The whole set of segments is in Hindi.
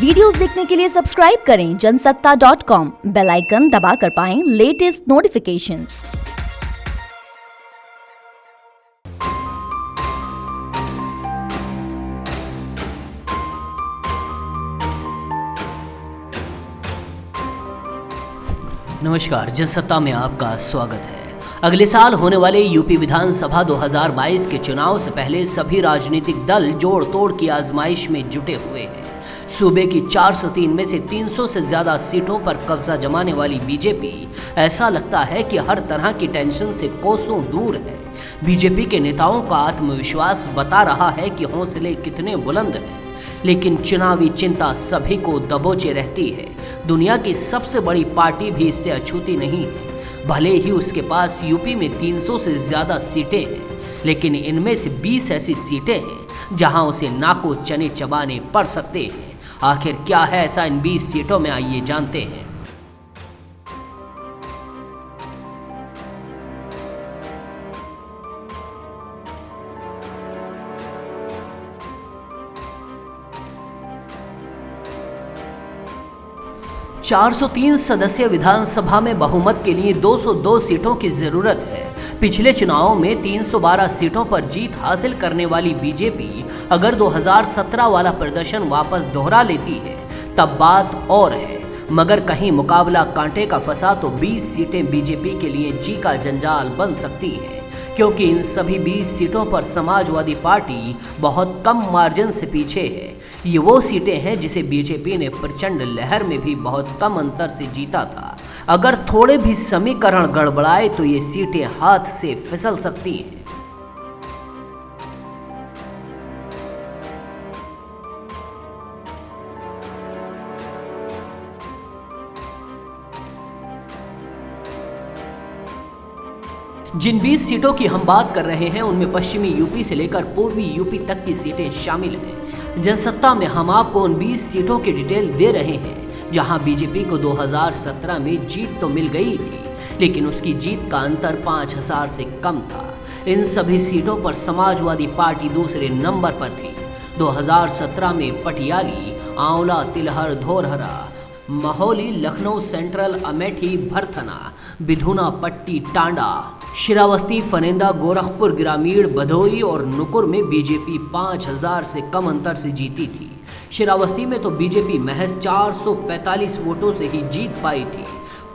वीडियोस देखने के लिए सब्सक्राइब करें जनसत्ता.com, बेल आइकन दबाकर पाएं लेटेस्ट नोटिफिकेशंस। नमस्कार, जनसत्ता में आपका स्वागत है। अगले साल होने वाले यूपी विधानसभा 2022 के चुनाव से पहले सभी राजनीतिक दल जोड़ तोड़ की आजमाइश में जुटे हुए हैं। सूबे की 403 में से 300 से ज्यादा सीटों पर कब्जा जमाने वाली बीजेपी ऐसा लगता है कि हर तरह की टेंशन से कोसों दूर है। बीजेपी के नेताओं का आत्मविश्वास बता रहा है कि हौसले कितने बुलंद हैं, लेकिन चुनावी चिंता सभी को दबोचे रहती है। दुनिया की सबसे बड़ी पार्टी भी इससे अछूती नहीं है। भले ही उसके पास यूपी में 300 से ज्यादा सीटें हैं, लेकिन इनमें से 20 ऐसी सीटें हैं जहां उसे नाको चने चबाने पड़ सकते हैं। आखिर क्या है ऐसा इन 20 सीटों में, आइए जानते हैं। ₹403 सदस्यीय विधानसभा में बहुमत के लिए 202 सीटों की जरूरत है। पिछले चुनावों में 312 सीटों पर जीत हासिल करने वाली बीजेपी अगर 2017 वाला प्रदर्शन वापस दोहरा लेती है तब बात और है, मगर कहीं मुकाबला कांटे का फंसा तो 20 सीटें बीजेपी के लिए जी का जंजाल बन सकती है, क्योंकि इन सभी 20 सीटों पर समाजवादी पार्टी बहुत कम मार्जिन से पीछे है। ये वो सीटें हैं जिसे बीजेपी ने प्रचंड लहर में भी बहुत कम अंतर से जीता था। अगर थोड़े भी समीकरण गड़बड़ाए तो ये सीटें हाथ से फिसल सकती हैं। जिन 20 सीटों की हम बात कर रहे हैं उनमें पश्चिमी यूपी से लेकर पूर्वी यूपी तक की सीटें शामिल हैं। जनसत्ता में हम आपको उन 20 सीटों की डिटेल दे रहे हैं जहां बीजेपी को 2017 में जीत तो मिल गई थी, लेकिन उसकी जीत का अंतर 5000 से कम था। इन सभी सीटों पर समाजवादी पार्टी दूसरे नंबर पर थी। 2017 में पटियाली, आंवला, तिलहर, धौरहरा, महौली, लखनऊ सेंट्रल, अमेठी, भरथना, बिधुना, पट्टी, टांडा, श्रावस्ती, फनेंदा, गोरखपुर ग्रामीण, भदोई और नुकुर में बीजेपी 5000 से कम अंतर से जीती थी। श्रावस्ती में तो बीजेपी महज 445 वोटों से ही जीत पाई थी।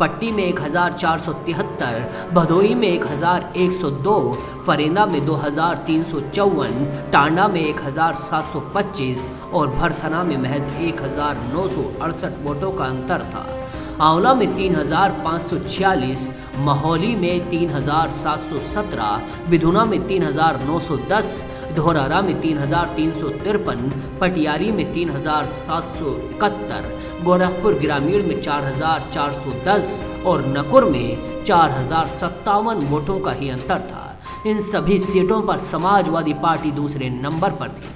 पट्टी में 1473, भदोई में 1102, फरेंदा में 2354, टांडा में 1725 और भरथना में महज 1968 वोटों का अंतर था। आंवला में 3546, महौली में 3717, बिधुना में 3910, धौरहरा में 3353, पटियाली में 3771, गोरखपुर ग्रामीण में 4410 और नकुर में 4057 वोटों का ही अंतर था। इन सभी सीटों पर समाजवादी पार्टी दूसरे नंबर पर थी।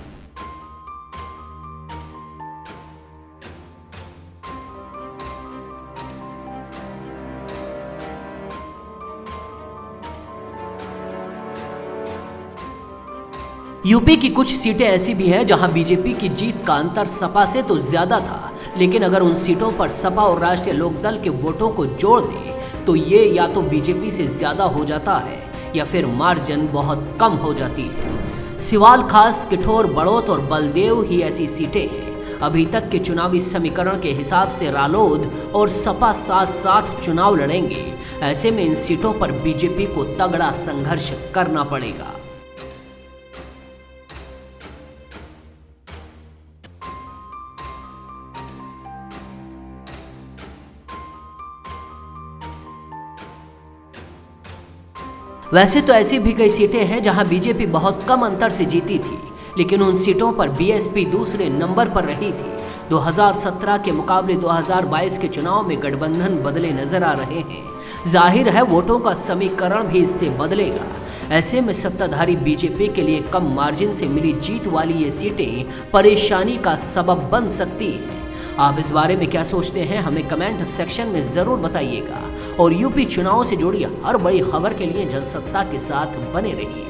यूपी की कुछ सीटें ऐसी भी हैं जहां बीजेपी की जीत का अंतर सपा से तो ज्यादा था, लेकिन अगर उन सीटों पर सपा और राष्ट्रीय लोकदल के वोटों को जोड़ दें तो ये या तो बीजेपी से ज्यादा हो जाता है या फिर मार्जिन बहुत कम हो जाती है। सिवाल, खास, किठौर, बड़ौत और बलदेव ही ऐसी सीटें हैं। अभी तक के चुनावी समीकरण के हिसाब से रालोद और सपा साथ साथ चुनाव लड़ेंगे। ऐसे में इन सीटों पर बीजेपी को तगड़ा संघर्ष करना पड़ेगा। वैसे तो ऐसी भी कई सीटें हैं जहां बीजेपी बहुत कम अंतर से जीती थी, लेकिन उन सीटों पर बीएसपी दूसरे नंबर पर रही थी। 2017 के मुकाबले 2022 के चुनाव में गठबंधन बदले नजर आ रहे हैं। जाहिर है वोटों का समीकरण भी इससे बदलेगा। ऐसे में सत्ताधारी बीजेपी के लिए कम मार्जिन से मिली जीत वाली ये सीटें परेशानी का सबब बन सकती हैं। आप इस बारे में क्या सोचते हैं, हमें कमेंट सेक्शन में ज़रूर बताइएगा और यूपी चुनाव से जुड़ी हर बड़ी खबर के लिए जनसत्ता के साथ बने रहिए।